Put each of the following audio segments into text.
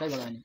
ওটাই বলা হয়নি।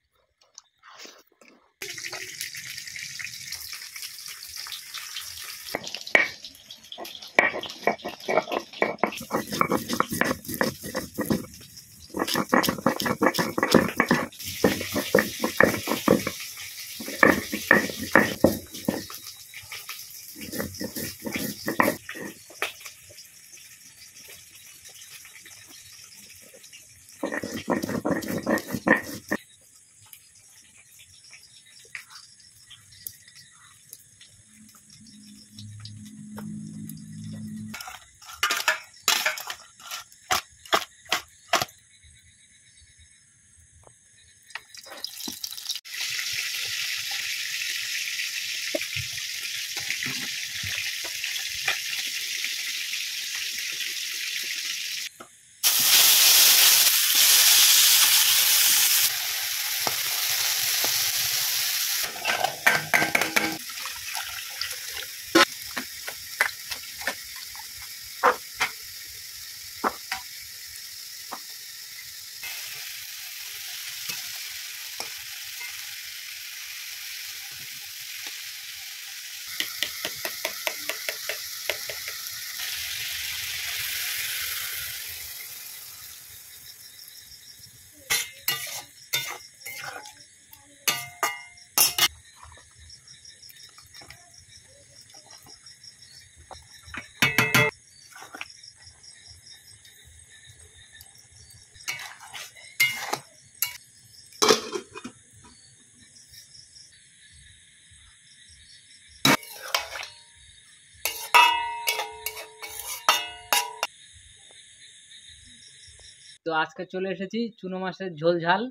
তো আজকে চলে এসেছি চুনো মাছের ঝোল ঝাল,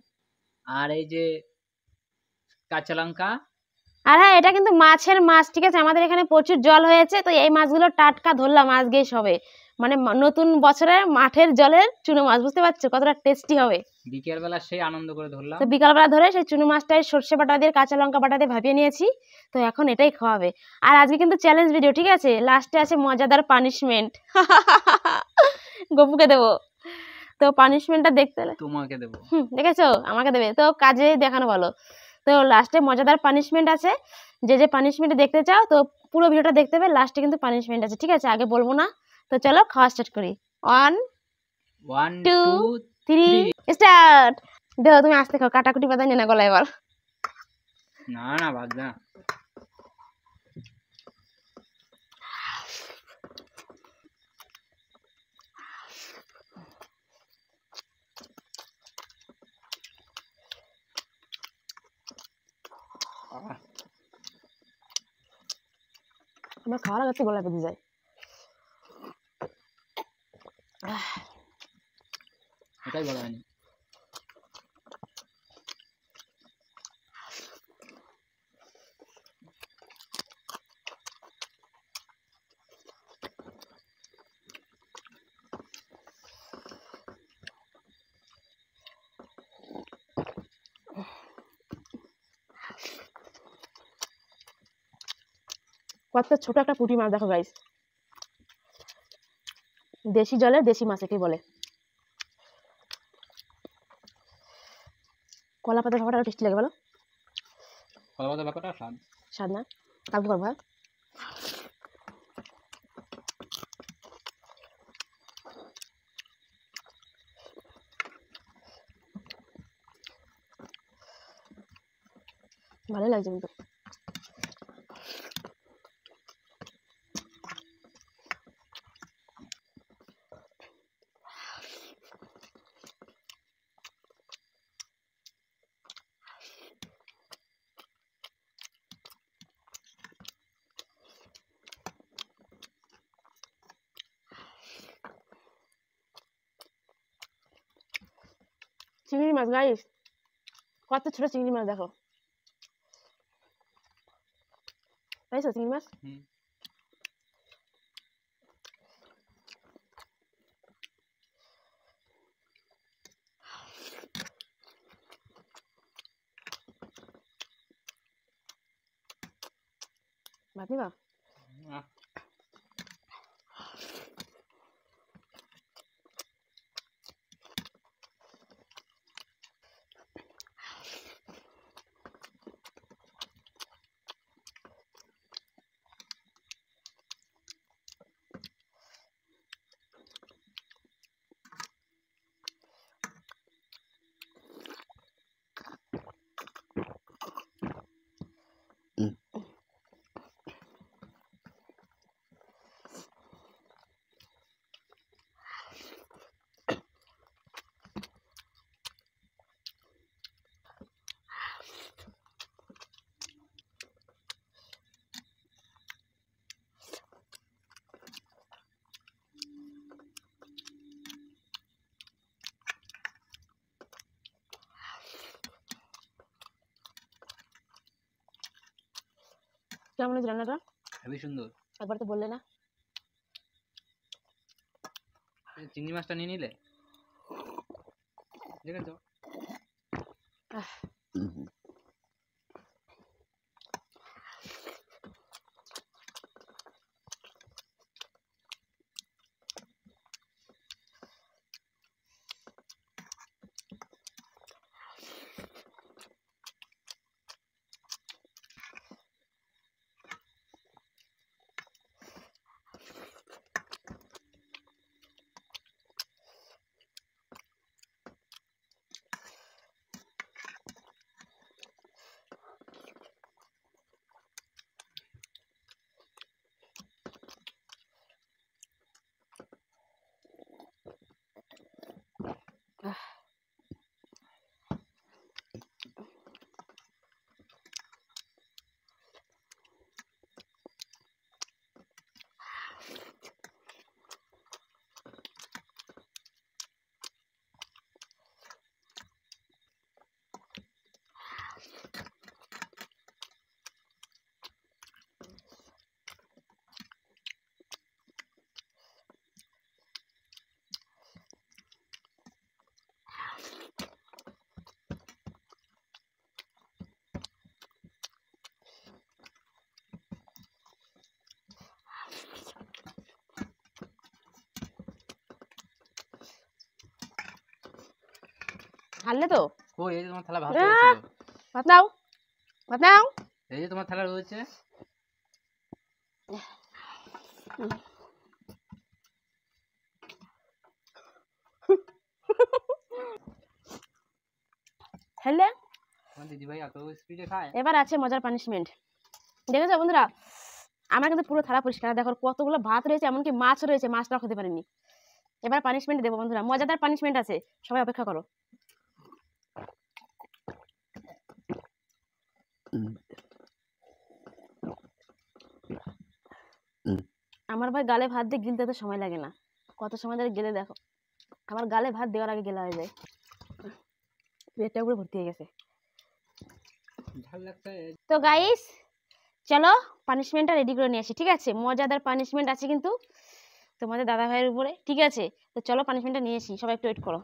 আর এই যে কাঁচা লঙ্কা। আর হ্যাঁ, এটা কিন্তু মাছের মাছ, ঠিক আছে? আমাদের এখানে প্রচুর জল হয়েছে, তো এই মাছগুলো টাটকা ধরলাম আজকেই সবে। মানে নতুন বছরে মাঠের জলের চুনো মাছ, বুঝতে পারছো কতটা টেস্টি হবে? বিকেল বেলা সেই আনন্দ করে ধরলাম। তো বিকালবেলা ধরে সেই চুনো মাছটাই সর্ষে বাটা দিয়ে কাঁচা লঙ্কা বাটা দিয়ে ভাপিয়ে নিয়েছি। তো এখন এটাই খাওয়াবে। আর আজকে কিন্তু চ্যালেঞ্জ ভিডিও, ঠিক আছে? লাস্টে আছে মজাদার পানিশমেন্ট। গপুকে দেবো। তো পানিশমেন্টটা দেখতে হলে তোমাকে দেবো। দেখেছো, আমাকে দেবে তো, কাজে দেখানো ভালো। তো লাস্টে মজাদার পানিশমেন্ট আছে। যে পানিশমেন্ট দেখতে চাও তো পুরো ভিডিওটা দেখতে হবে, লাস্টে কিন্তু পানিশমেন্ট আছে, ঠিক আছে? আগে বলবো না। তো চলো খাওয়া স্টার্ট করি। 1 2 3 স্টার্ট। দেখো তুমি আস্তে খাও, কাটাকুটি পাতা নিয়ে না গলা এবার। না না বাদ না। আমার খাওয়ার আগে গলা পেতে যায়। ওটাই বলা হয়নি। কত ছোট একটা পুঁটি মাছ দেখো গাইস, দেশি জলে দেশি মাছ একে বলে। কলা পাতার ভাপাটা টেস্টি লাগে বলো? কলা পাতার ব্যাপারটা স্বাদ না? কাকু করবো। ভালোই লাগছে কিন্তু। চিংড়ি মাছ গাইস, কত ছোট চিংড়ি মাছ দেখো, পাইছো চিংড়ি মাছ? ভাত নিবা? কেমন হয়েছে রান্নাটা? হেবি সুন্দর। একবার তো বললে না। চিংড়ি মাছটা নিয়ে নিলে দেখেছো? হারলে তো। কই এই যে তোমার থালা ভাত আহ! রয়েছিল। ভাত নাও, ভাত নাও। এই যে তোমার থালা রয়েছে। হারলে। তোমার দিদিভাই এত স্পিডে খায়। এবার আছে মজার পানিশমেন্ট। দেখেছো বন্ধুরা, আমার কিন্তু পুরো থালা পরিষ্কার। দেখো কতগুলো ভাত রয়েছে, এমনকি মাছ রয়েছে, মাছটাও খেতে পারিনি। এবার পানিশমেন্ট দেবো বন্ধুরা, মজাদার পানিশমেন্ট আছে, সবাই অপেক্ষা করো। আমার ভাই গালে ভাত দিয়ে গিলতে তো সময় লাগে না, কত সময় ধরে গেলে দেখো। আমার গালে ভাত দেওয়ার আগে গেলা হয়ে যায়, পেটটা পুরো ভর্তি হয়ে গেছে। ঝাল লাগছে। তো গাইস চলো পানিশমেন্টটা রেডি করে নিয়ে আসি, ঠিক আছে? মজাদার পানিশমেন্ট আছে কিন্তু তোমাদের দাদা ভাইয়ের উপরে, ঠিক আছে? তো চলো পানিশমেন্টটা নিয়ে আসি, সবাই একটু ওয়েট করো।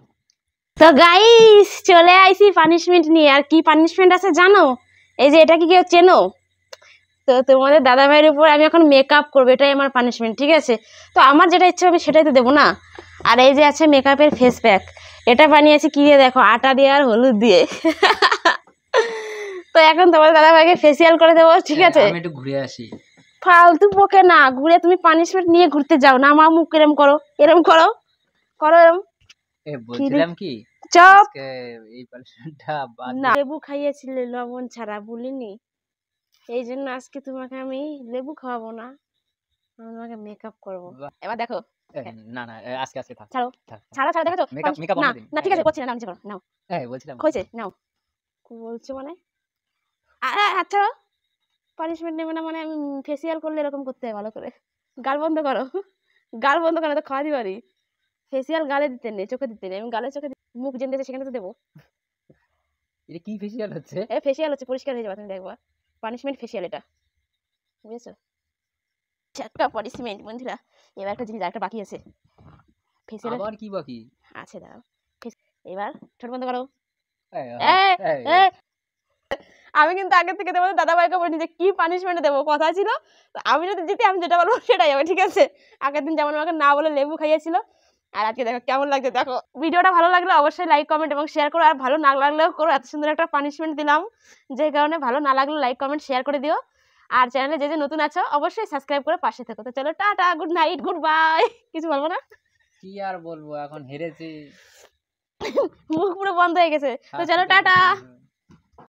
তো গাইস চলে আইছি পানিশমেন্ট নিয়ে। আর কি পানিশমেন্ট আছে জানো? এই যে এটা কি কেউ চেনো? তো তোমাদের দাদা ভাইয়ের উপর আমি এখন মেকআপ করবো, এটাই আমার পানিশমেন্ট, ঠিক আছে? তো আমার যেটা ইচ্ছা হবে সেটাই তো দেবো না। আর এই যে আছে মেকআপের ফেস প্যাক, এটা বানিয়েছি কি দিয়ে দেখো, আটা দিয়ে আর হলুদ দিয়ে। তো এখন তোমাদের দাদা ভাইকে ফেসিয়াল করে দেবো, ঠিক আছে? আমি একটু ঘুরে আসি। ফালতু বকে না, ঘুরে তুমি পানিশমেন্ট নিয়ে ঘুরতে যাও না। আমার মুখ এরম করো, এরম করো, করো এরম। বলছিলাম কি চপ আজকে এই পানিশমেন্টটা বাদ না, লেবু খাইয়েছিলে লবণ ছাড়া, বলিনি? এই জন্য আজকে তোমাকে আমি লেবু খাওয়াবো না, আমি তোমাকে মেকআপ করবো। এবার দেখো। না না আজকে আজকে থাক ছাড়ো থাক ছাড়ো ছাড়ো, দেখেছো? মেকআপ মেকআপ না অন্যদিন। না ঠিক আছে, করছি না, নাও নিচে করো, নাও। বলছিলাম হয়েছে, নাও। কি বলছো মানে? আচ্ছা পানিশমেন্ট নেবে না মানে? আমি ফেসিয়াল করলে এরকম করতে হয় ভালো করে। গাল বন্ধ করো, গাল বন্ধ করো, তো খাওয়া দিবারই। ফেসিয়াল গালে দিতে নেই, চোখে দিতে নেই। আমি গালে চোখে মুখ যেন দিয়েছে সেখানে তো দেবো। এটা কি ফেসিয়াল হচ্ছে? ফেসিয়াল হচ্ছে, পরিষ্কার হয়ে যাবে, তুমি দেখবা। পানিশমেন্ট ফেসিয়াল এটা, বুঝেছো? একটা পানিশমেন্ট বন্ধুরা। এবার একটা জিনিস আরেকটা বাকি আছে, ফেসিয়াল আবার কি বাকি আছে, দাঁড়াও। এবার ঠোঁট বন্ধ করো। এই, এই, এই, এই, আমি কিন্তু আগে থেকে তোমাদের দাদা ভাইকে বলিনি যে কি পানিশমেন্ট দেবো, কথা ছিল। তো আমি যদি জিতি আমি যেটা বলবো সেটাই হবে, ঠিক আছে? আগের দিন যেমন আমাকে না বলে লেবু খাইয়েছিল, আর আজকে দেখো কেমন লাগছে। দেখো ভিডিওটা ভালো লাগলে অবশ্যই লাইক কমেন্ট এবং শেয়ার করো, আর ভালো না লাগলেও করো। এত সুন্দর একটা পানিশমেন্ট দিলাম, যে কারণে ভালো না লাগলে লাইক কমেন্ট শেয়ার করে দিও। আর চ্যানেলে যে যে নতুন আছো অবশ্যই সাবস্ক্রাইব করে পাশে থেকো। তো চলো tata, good night, good bye. কিছু বলবো না, কি আর বলবো, এখন হেরেছি, মুখ পুরো বন্ধ হয়ে গেছে। তো চলো টাটা।